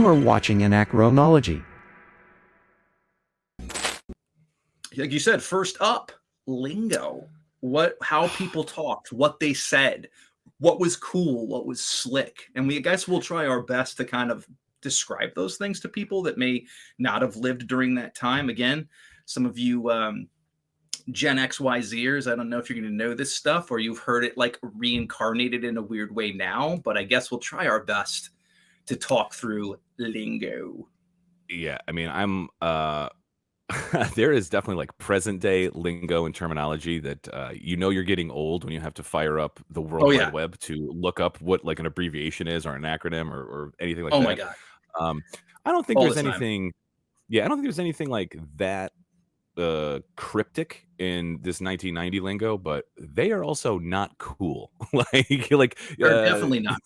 You are watching Anachronology. Like you said, first up, lingo. How people talked, what they said, what was cool, what was slick. And I guess we'll try our best to kind of describe those things to people that may not have lived during that time. Again, some of you Gen XYZers, I don't know if you're going to know this stuff or you've heard it like reincarnated in a weird way now, but I guess we'll try our best to talk through lingo. Yeah, I mean, there is definitely like present day lingo and terminology that you're getting old when you have to fire up the World Oh Wide yeah. Web to look up what like an abbreviation is or an acronym or anything like Oh my that. God. Um, I don't think All there's the time. anything. Yeah, I don't think there's anything like that cryptic in this 1990 lingo, but they are also not cool. like They're definitely not.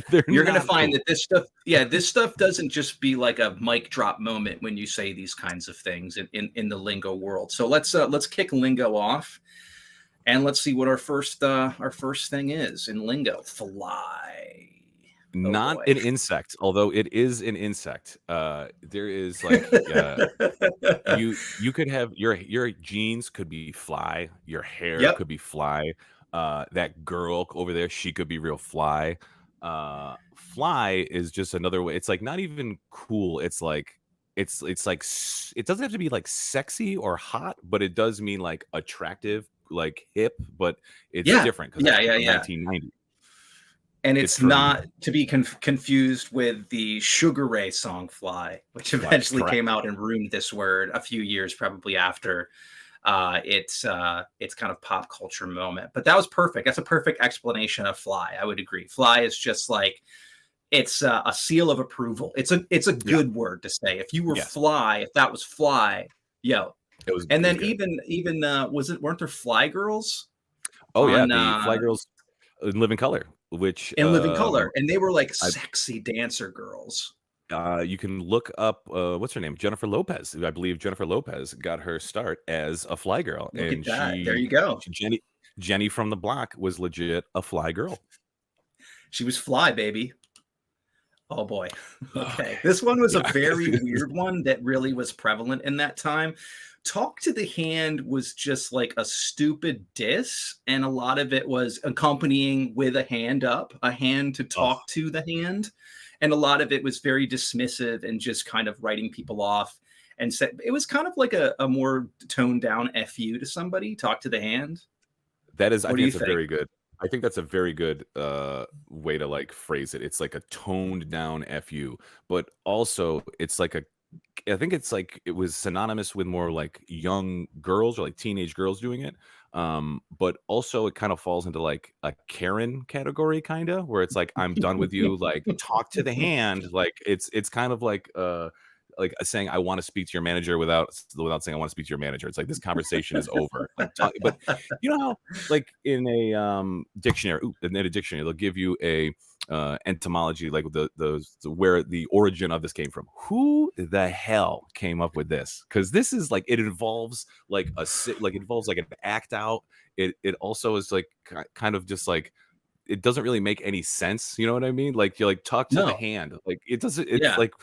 they're You're going to not find cool. that this stuff doesn't just be like a mic drop moment when you say these kinds of things in the lingo world. So let's kick lingo off and let's see what our first thing is in lingo. Fly. Oh Not boy. an insect, although it is an insect. There is like you could have your jeans could be fly, your hair Yep. could be fly. That girl over there, she could be real fly. Fly is just another way. It's like not even cool. It's like it doesn't have to be like sexy or hot, but it does mean like attractive, like hip, but it's Yeah. different because it's from Yeah. 1990. And It's it's from not to be confused with the Sugar Ray song "Fly," which eventually correct. came out and ruined this word a few years probably after its kind of pop culture moment. But that was perfect. That's a perfect explanation of "Fly." I would agree. Fly is just like it's a seal of approval. It's a Yeah. good word to say. If you were Yes. fly, if that was fly, yo. It was And then good. even weren't there Fly Girls Oh, yeah, on the Fly Girls in Living Color, which, in Living Color, and they were like I sexy dancer girls. you can look up, what's her name? Jennifer Lopez. I believe Jennifer Lopez got her start as a Fly Girl, Look at and that. There you go. Jenny from the Block was legit a Fly Girl. She was Fly, baby. Oh boy. Okay. Okay. This one was a Yeah. very weird one that really was prevalent in that time. Talk to the hand was just like a stupid diss, and a lot of it was accompanying with a hand up, a hand to Oh, talk to the hand. And a lot of it was very dismissive and just kind of writing people off. And said it was kind of like a more toned down FU to somebody, talk to the hand. that is I What do think you that's a think? very good I think that's a very good, way to, like, phrase it. It's like a toned down FU, but also it's like a I think it's like it was synonymous with more like young girls or like teenage girls doing it. But also it kind of falls into like a Karen category, kind of where it's like, I'm done with you, like talk to the hand. Like it's kind of like saying I want to speak to your manager without saying I want to speak to your manager. It's like this conversation is over. Like but you know how like in a dictionary, they'll give you a entomology, like where the origin of this came from. Who the hell came up with this? Because this is like it involves like it involves like an act out. It also is like kind of just like it doesn't really make any sense. You know what I mean? Like you're like talk to the No. hand. Like it doesn't. It's Yeah. like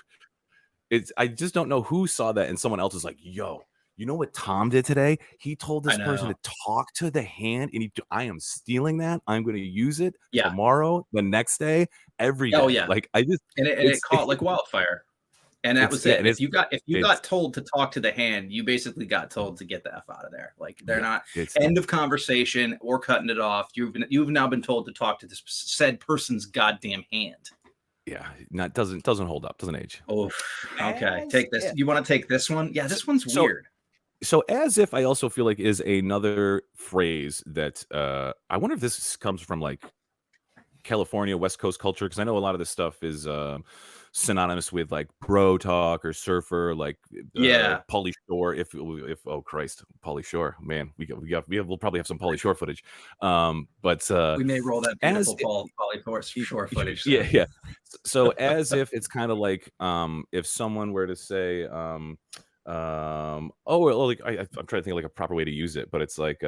it's. I just don't know who saw that and someone else is like, yo. You know what Tom did today? He told I this person know. to talk to the hand, and I am stealing that. I'm going to use it Yeah. tomorrow, the next day, every Oh day. yeah. Like I just, And it caught like wildfire. And that it's was yeah, it. and If you it's got told to talk to the hand, you basically got told to get the F out of there. Like they're yeah, not it's end of conversation or cutting it off. You've now been told to talk to this said person's goddamn hand. yeah, not doesn't hold up, doesn't age. Oh, okay. As Take this. if You want to take this one? Yeah, so, this one's so weird. so as if I also feel like is another phrase that I wonder if this comes from like California West Coast culture, because I know a lot of this stuff is synonymous with like bro talk or surfer, like Yeah. Pauly Shore. If oh Christ, Pauly Shore, man, we'll probably have some Pauly Shore footage. But We may roll that as beautiful Shore footage yeah, soon. yeah. So as if it's kind of like if someone were to say oh well, like I'm trying to think of like a proper way to use it, but it's like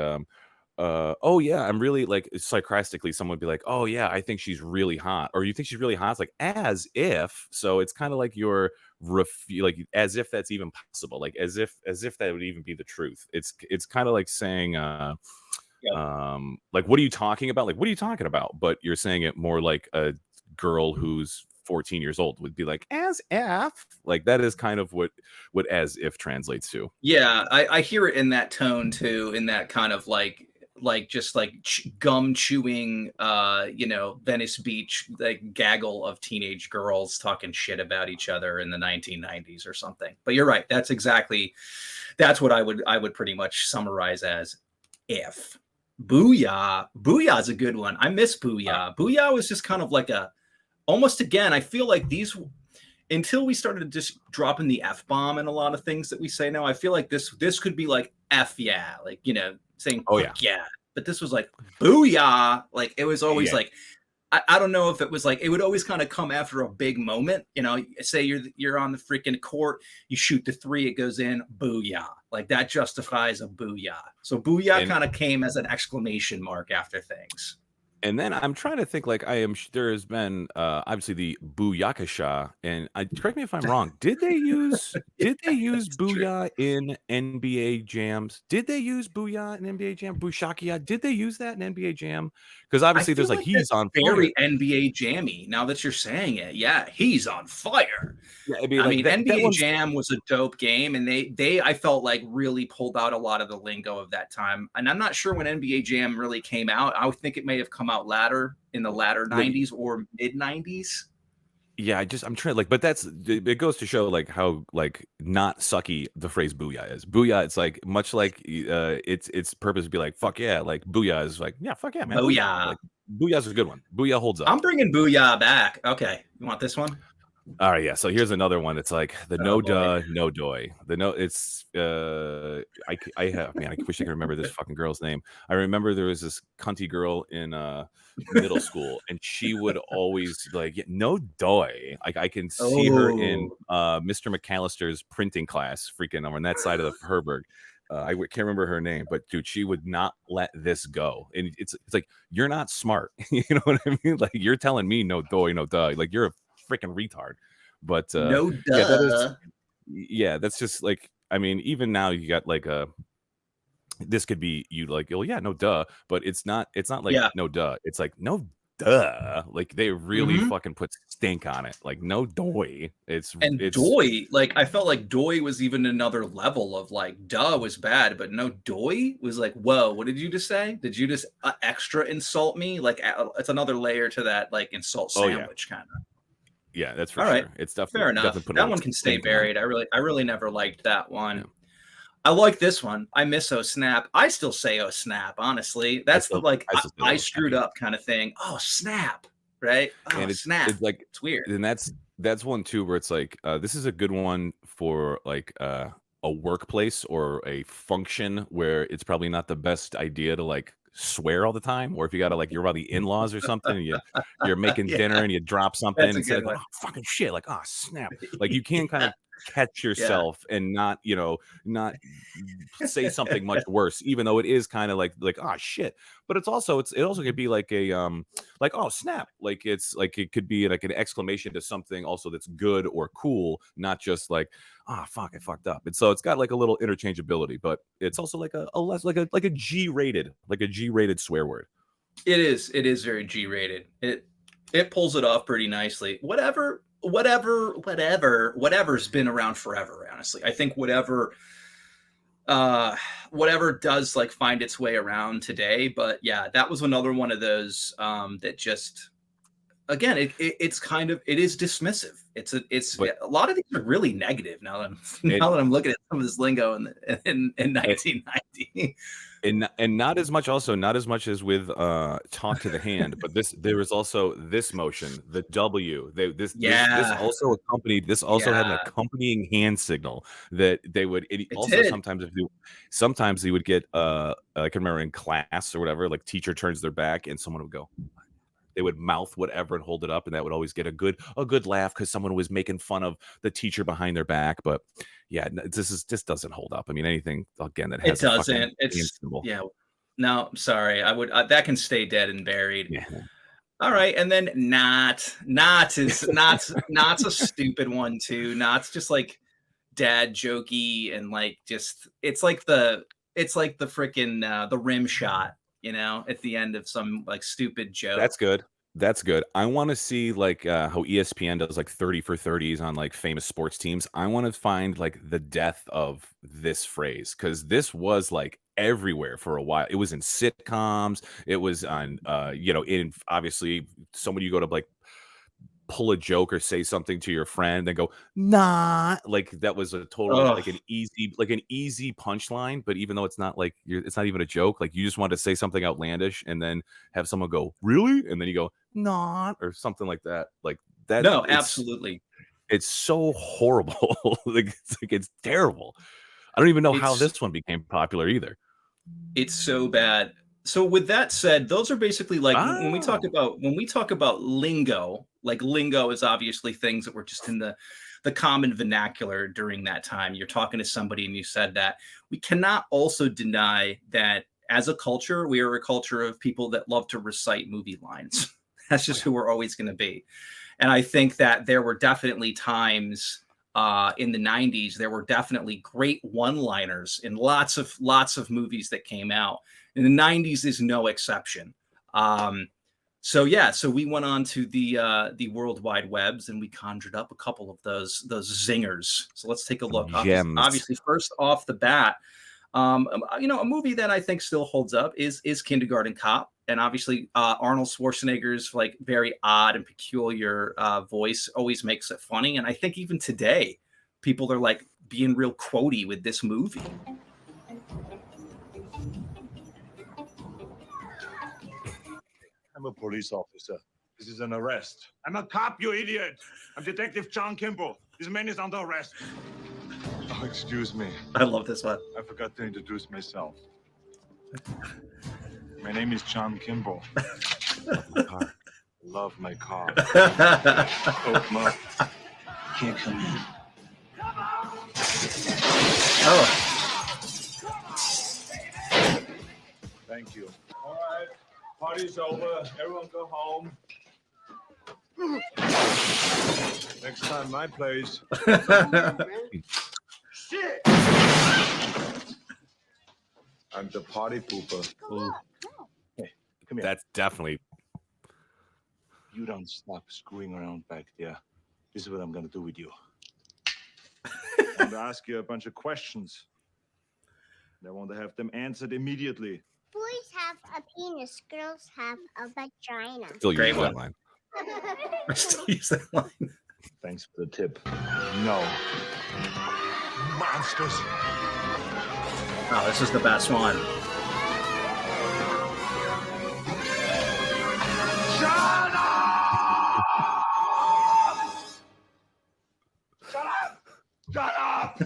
oh yeah, I'm really like sarcastically, someone would be like, oh yeah, I think she's really hot, or you think she's really hot. It's like as if, so it's kind of like you're like as if that's even possible, like as if that would even be the truth. It's kind of like saying Yep. like what are you talking about, like what are you talking about, but you're saying it more like a girl who's 14 years old would be like as if, like that is kind of what as if translates to. Yeah, I hear it in that tone too, in that kind of like just like gum chewing, Venice Beach, like gaggle of teenage girls talking shit about each other in the 1990s or something. But you're right. That's what I would pretty much summarize as if. Booyah. Booyah is a good one. I miss Booyah. Booyah was just kind of like a almost again, I feel like these until we started just dropping the F bomb in a lot of things that we say now, I feel like this could be like F yeah, like saying Oh fuck yeah. But this was like booyah. Like it was always Yeah. like I don't know if it was like it would always kind of come after a big moment. Say you're on the freaking court, you shoot the three, it goes in, booyah. Like that justifies a booyah. So booyah and kind of came as an exclamation mark after things. And then I'm trying to think, like there has been obviously the Booyakasha, and correct me if I'm wrong. Yeah, did they use it's true. Booyah in NBA jams? Did they use Booyah in NBA Jam? Bushakia? Did they use that in NBA Jam? Because I obviously there's feel like like he's that's on fire. very NBA jammy now that you're saying it. Yeah, he's on fire. Yeah, it'd be I like mean, that NBA one's Jam was a dope game, and they I felt like really pulled out a lot of the lingo of that time. And I'm not sure when NBA Jam really came out. I would think it may have come out latter in the latter like, 90s or mid 90s. yeah, I'm trying like, but it goes to show like how like not sucky the phrase booyah is. Booyah, it's like much like its purpose would be like fuck yeah, like booyah is like yeah, fuck yeah, man, booyah. Booyah. Like booyah's a good one. Booyah holds up. I'm bringing Booyah back. Okay, you want this one? All right, yeah. So here's another one. It's like the Oh no boy. duh, no doy. The no, it's I have man. I wish I could remember this fucking girl's name. I remember there was this cunty girl in middle school, and she would always be like, yeah, no doy. Like I can see her in Oh, Mr. McAllister's printing class, freaking on that side of the Herberg. Can't remember her name, but dude, she would not let this go. And it's like you're not smart. You know what I mean? Like you're telling me no doy, no duh. Like you're a freaking retard. But no yeah, that is duh. yeah, that's just like I mean, even now you got like a this could be you like, oh yeah, no duh, but it's not like Yeah. no duh. It's like no duh. Like they really Mhm. fucking put stink on it. Like no doy. And It's doy, like I felt like doy was even another level of like duh was bad, but no doy was like, whoa, what did you just say? Did you just extra insult me? Like it's another layer to that like insult oh yeah. sandwich kind of. Yeah, that's for All right, sure. It's fair definitely enough. put a That little one can stay stink on it. buried. I really never liked that Yeah. one. I like this one. I miss oh snap. I still say oh snap. Honestly, that's the like I still say I little screwed snappy. up kind of thing. Oh snap, right? Oh And snap. it's like It's weird. and that's one too where it's like this is a good one for like a workplace or a function where it's probably not the best idea to like swear all the time, or if you gotta like you're around the in-laws or something and you're making dinner Yeah, and you drop something that's a instead good of going one. oh fucking shit, like oh snap, like you can kind of catch Yeah. yourself and not not say something much worse, even though it is kind of like oh shit. But it also could be like a like oh snap, like it's like it could be like an exclamation to something also that's good or cool, not just like ah fuck I fucked up. And so it's got like a little interchangeability, but it's also like a less like a G rated swear word. It is very G rated. It pulls it off pretty nicely. Whatever's been around forever, honestly. I think whatever does like find its way around today, but yeah, that was another one of those that just again it's kind of it is dismissive. It's But a lot of these are really negative now that I'm it, now that I'm looking at some of this lingo in 1990. and not as much as with talk to the hand, but there was also this motion, the W. This Yeah, also accompanied, this also had an yeah, accompanying hand signal that they would it it also did. sometimes they would get I can remember in class or whatever, like teacher turns their back and someone would go, they would mouth whatever and hold it up, and that would always get a good laugh because someone was making fun of the teacher behind their back. But yeah, this doesn't hold up. I mean, anything again that It has a fucking doesn't. hand It's symbol. yeah. No, I'm sorry. I would that can stay dead and buried. Yeah. All right, and then not's a stupid one too. Not's just like dad jokey and like just it's like the freaking the rim shot, at the end of some like stupid joke. That's good. That's good. I want to see like how ESPN does like 30 for 30s on like famous sports teams. I want to find like the death of this phrase because this was like everywhere for a while. It was in sitcoms. It was on in obviously somebody you go to like pull a joke or say something to your friend and go nah, like that was a total Ugh. like an easy punchline, but even though it's not like it's not even a joke, like you just want to say something outlandish and then have someone go really, and then you go nah or something like that, like that. No, it's absolutely. it's so horrible. It's terrible. I don't even know how It's this one became popular either. it's so bad. So with that said, those are basically like when we talk Oh, about lingo, like lingo is obviously things that were just in the common vernacular during that time. You're talking to somebody and you said that. We cannot also deny that as a culture, we are a culture of people that love to recite movie lines. That's just who we're always going to be. And I think that there were definitely times in the 90s, there were definitely great one-liners in lots of movies that came out. And the 90s is no exception. So we went on to the World Wide Webs and we conjured up a couple of those zingers. So let's take a look. gems. Obviously, first off the bat, a movie that I think still holds up is Kindergarten Cop, and obviously Arnold Schwarzenegger's like very odd and peculiar voice always makes it funny. And I think even today, people are like being real quotey with this movie. I'm a police officer. This is an arrest. I'm a cop, you idiot. I'm Detective John Kimball. This man is under arrest. Oh, excuse me. I love this one. I forgot to introduce myself. My name is John Kimball. Love my car. Oh, my. Can't come in. Oh, Thank you. All right. Party's over. Everyone go home. Next time, my place. Shit! I'm the party pooper. Hey, come here. That's definitely You don't stop screwing around back there. This is what I'm gonna do with you. I'm going to ask you a bunch of questions. And I want to have them answered immediately. Boys have a penis, girls have a vagina. still Great use one. that line. I still use that line. Thanks for the tip. No. Monsters. Oh, this is the best one. Shut up! Shut up! Shut up!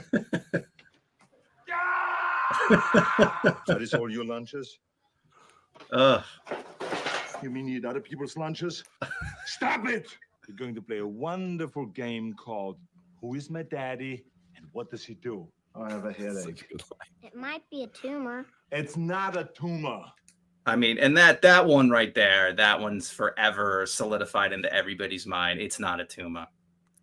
That is all your lunches? Ugh. You mean you eat other people's lunches? Stop it! We're going to play a wonderful game called Who is My Daddy and What Does He Do? I have a headache. Such a good line. It might be a tumor. It's not a tumor. I mean, and that one right there, that one's forever solidified into everybody's mind. It's not a tumor.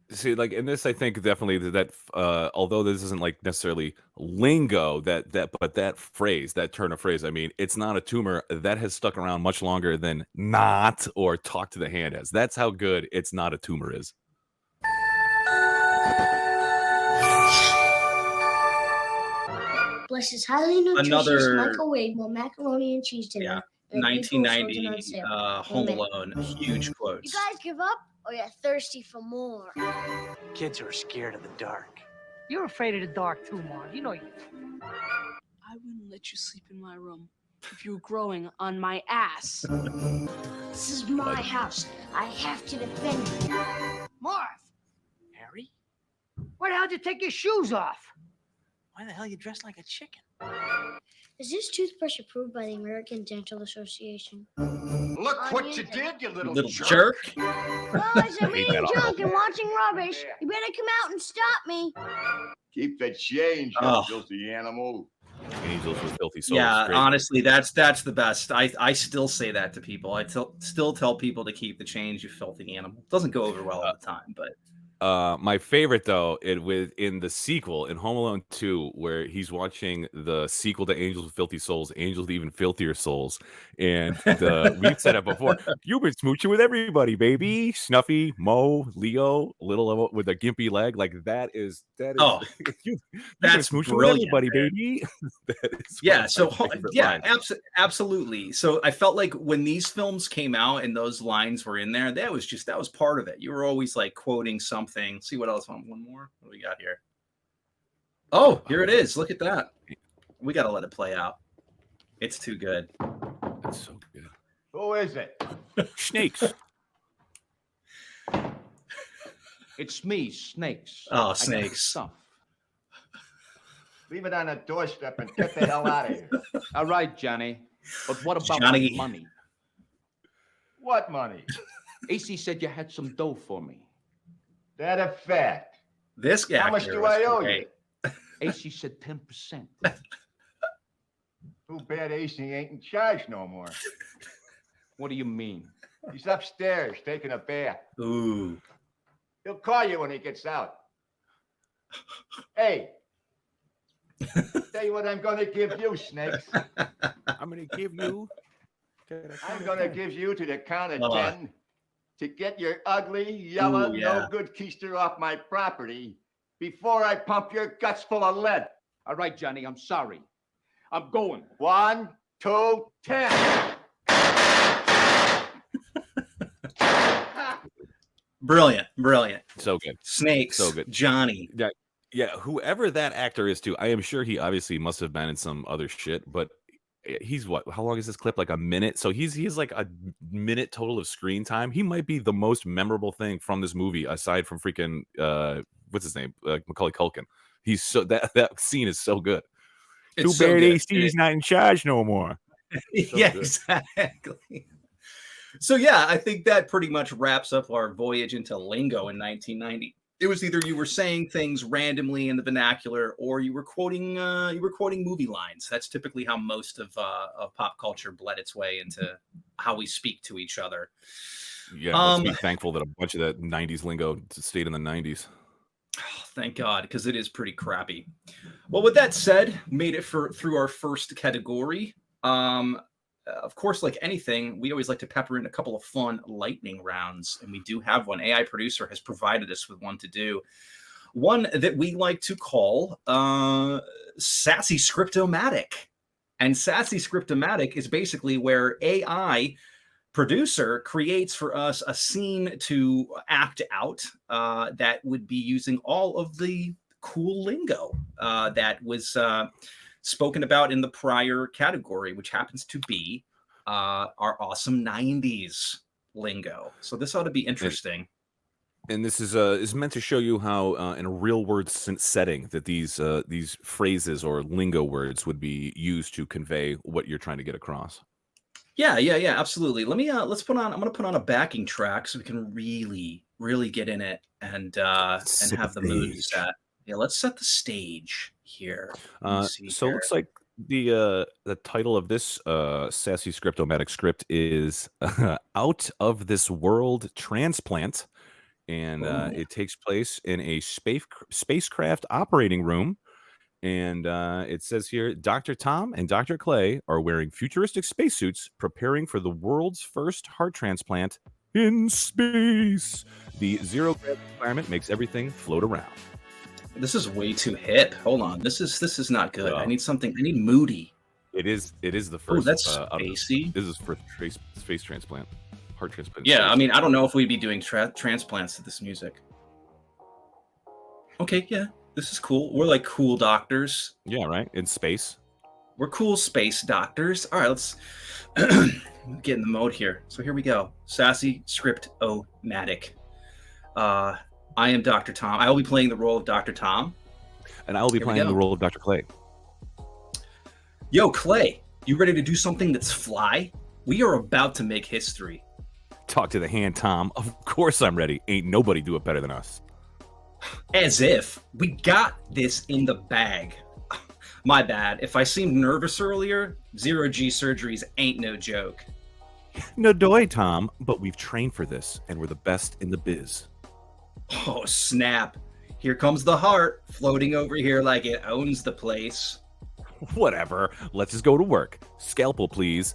See, like in this, I think definitely that although this isn't like necessarily lingo, but that phrase, that turn of phrase, I mean, it's not a tumor that has stuck around much longer than not or talk to the hand has. That's how good it's not a tumor is. Bless his highly nutritious Another- microwavable macaroni and cheese dinner. Yeah. at April 1990 on sale. Home Amen. Alone, huge You quotes. guys give up or you're thirsty for more? Kids are scared of the dark. You're afraid of the dark too, Mom. You know you. I wouldn't let you sleep in my room if you were growing on my ass. This is my house. I have to defend it. Marv, Harry, why the hell did you take your shoes off? why the hell you dressed like a chicken? Is this toothbrush approved by the American Dental Association? Look what you did, you Little jerk. Well, as I'm hate eating that junk and watching rubbish, you better come out and stop me. Keep the change, Oh. filthy animal. Angels with Filthy Souls. Yeah, Great. honestly, that's the best. I still say that to people. Still tell people to keep the change, you filthy animal. Doesn't go over well all the time, but My favorite though, in the sequel in Home Alone 2, where he's watching the sequel to Angels with Filthy Souls, Angels with Even Filthier Souls, and we've said it before. You've been smooching with everybody, baby. Snuffy, Mo, Leo, little with a gimpy leg, like that is oh, you've been that's smooching with brilliant, everybody, man. baby. That is Yeah, one of so my favorite yeah, lines. absolutely. So I felt like when these films came out and those lines were in there, that was part of it. You were always like quoting something. See what else? One more. What do we got here? Oh, here it is. Look at that. We got to let it play out. It's too good. That's so good. Who is it? Snakes. It's me, Snakes. Oh, I got Snakes. stuff. Leave it on the doorstep and get the hell out of here. All right, Johnny. But what about Johnny. my money? What money? AC said you had some dough for me. That a fact. This guy. How much do I owe you? you? AC said 10%. Too bad AC ain't in charge no more. What do you mean? He's upstairs taking a bath. Ooh. He'll call you when he gets out. Hey. Tell you what I'm going to give you, Snakes. I'm gonna give you. I'm going to give you to the count of 10 to get your ugly, Ooh, yellow, yeah. no good keister off my property before I pump your guts full of lead. All right, Johnny, I'm sorry. I'm going. 1, 2, 10. Brilliant. So good. Snakes. So good. Johnny. Yeah, whoever that actor is too, I am sure he obviously must have been in some other shit, but he's what? How long is this clip? Like a minute? So he's like a minute total of screen time. He might be the most memorable thing from this movie, aside from freaking what's his name? Macaulay Culkin. He's so that scene is so good. It's Too so bad good. AC's not in charge no more. Yeah, good. exactly. So yeah, I think that pretty much wraps up our voyage into lingo in 1990. It was either you were saying things randomly in the vernacular, or you were quoting movie lines. That's typically how most of pop culture bled its way into how we speak to each other. Yeah, let's be thankful that a bunch of that 90s lingo stayed in the 90s. Thank God, because it is pretty crappy. Well, with that said, made it through our first category. Of course, like anything, we always like to pepper in a couple of fun lightning rounds, and we do have one. AI producer has provided us with one to do. One that we like to call Sassy Scriptomatic. And Sassy Scriptomatic is basically where AI producer creates for us a scene to act out that would be using all of the cool lingo that was spoken about in the prior category, which happens to be our awesome 90s lingo. So this ought to be interesting. And this is meant to show you how, in a real world setting, that these phrases or lingo words would be used to convey what you're trying to get across. Yeah, absolutely. Let's put on. I'm going to put on a backing track so we can really get in it and have the mood set. Yeah, let's set the stage here. So it looks like the title of this Sassy Scriptomatic script is Out of This World Transplant. And it takes place in a spacecraft operating room. And it says here, Dr. Tom and Dr. Clay are wearing futuristic spacesuits, preparing for the world's first heart transplant in space. The zero-gravity environment makes everything float around. This is way too hip. Hold on. This is not good. I need something. I need moody. It is the first. Oh, that's spacey. This is for space transplant. Heart transplant. Yeah, I mean, I don't know if we'd be doing transplants to this music. Okay, yeah, this is cool. We're like cool doctors. Yeah, right? In space. We're cool space doctors. All right, let's get in the mode here. So here we go. Sassy Script-O-Matic. I am Dr. Tom. I will be playing the role of Dr. Tom. And I will be playing the role of Dr. Clay. Yo, Clay, you ready to do something that's fly? We are about to make history. Talk to the hand, Tom. Of course I'm ready. Ain't nobody do it better than us. As if. We got this in the bag. My bad. If I seemed nervous earlier, zero-G surgeries ain't no joke. No doy, Tom, but we've trained for this, and we're the best in the biz. Oh, snap. Here comes the heart, floating over here like it owns the place. Whatever. Let's just go to work. Scalpel, please.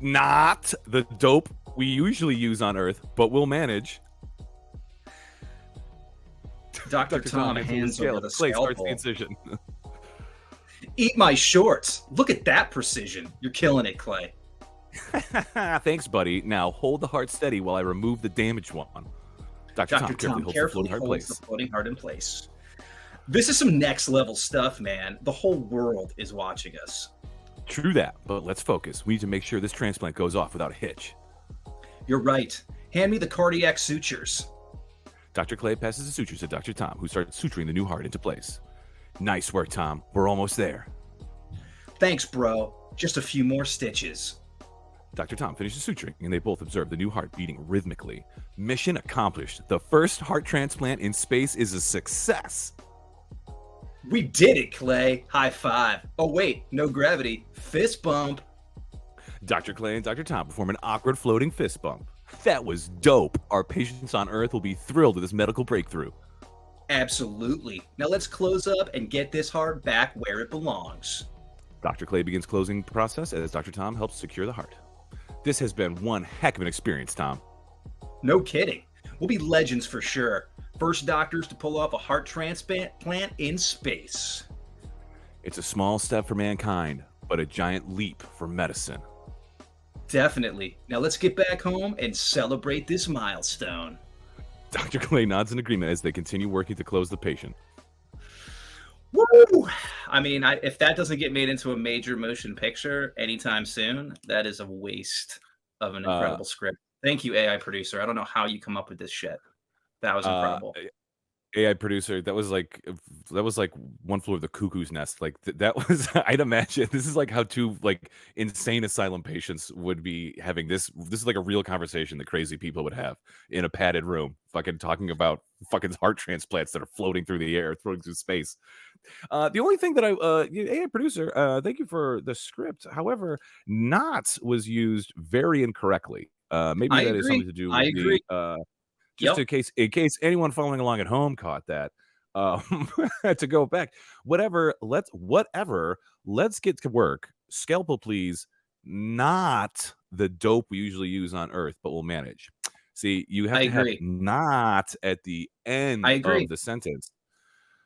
Not the dope we usually use on Earth, but we'll manage. Dr. Tom hands over the Clay starts scalpel. the incision. Eat my shorts. Look at that precision. You're killing it, Clay. Thanks, buddy. Now hold the heart steady while I remove the damaged one. Dr. Tom Carefully holds the floating heart in place. This is some next level stuff, man. The whole world is watching us. True that, but let's focus. We need to make sure this transplant goes off without a hitch. You're right. Hand me the cardiac sutures. Dr. Clay passes the sutures to Dr. Tom, who starts suturing the new heart into place. Nice work, Tom. We're almost there. Thanks, bro. Just a few more stitches. Dr. Tom finishes suturing, and they both observe the new heart beating rhythmically. Mission accomplished. The first heart transplant in space is a success. We did it, Clay. High five. Oh, wait. No gravity. Fist bump. Dr. Clay and Dr. Tom perform an awkward floating fist bump. That was dope. Our patients on Earth will be thrilled with this medical breakthrough. Absolutely. Now let's close up and get this heart back where it belongs. Dr. Clay begins closing the process as Dr. Tom helps secure the heart. This has been one heck of an experience, Tom. No kidding. We'll be legends for sure. First doctors to pull off a heart transplant in space. It's a small step for mankind, but a giant leap for medicine. Definitely. Now let's get back home and celebrate this milestone. Dr. Clay nods in agreement as they continue working to close the patient. Woo! I mean, if that doesn't get made into a major motion picture anytime soon, that is a waste of an incredible script. Thank you, AI producer. I don't know how you come up with this shit. That was incredible. AI producer, that was like One Flew Over the Cuckoo's Nest. Like that was, I'd imagine this is like how two like insane asylum patients would be having this. This is like a real conversation that crazy people would have in a padded room, fucking talking about fucking heart transplants that are floating through the air, floating through space. The only thing that AI producer, thank you for the script. However, not was used very incorrectly. Maybe that is something to do with the. Just in case anyone following along at home caught that, to go back, let's get to work. Scalpel, please. Not the dope we usually use on Earth, but we'll manage. See, you have to have not at the end of the sentence.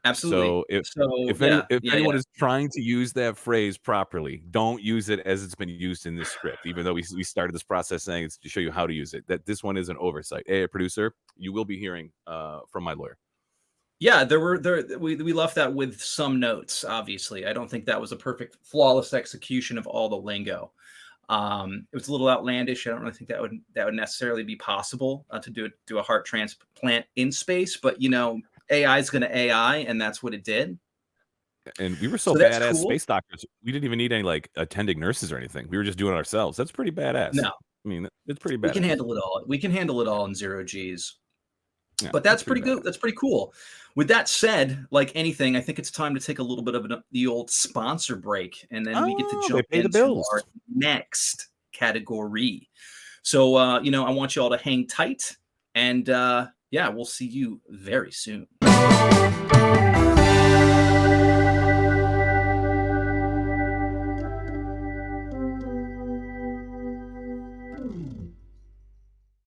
Absolutely. So if anyone is trying to use that phrase properly, don't use it as it's been used in this script, even though we started this process saying it's to show you how to use it. That this one is an oversight. Hey, producer, you will be hearing from my lawyer. Yeah, we left that with some notes, obviously. I don't think that was a perfect, flawless execution of all the lingo. It was a little outlandish. I don't really think that would necessarily be possible to do a heart transplant in space, but you know, AI is going to AI, and that's what it did. And we were so badass space doctors. We didn't even need any like attending nurses or anything. We were just doing it ourselves. That's pretty badass. No, I mean, it's pretty bad. We can handle it all. We can handle it all in zero G's. Yeah, but that's pretty good. That's pretty cool. With that said, like anything, I think it's time to take a little bit of the old sponsor break, and then we get to jump into our next category. So, I want you all to hang tight, and yeah, we'll see you very soon.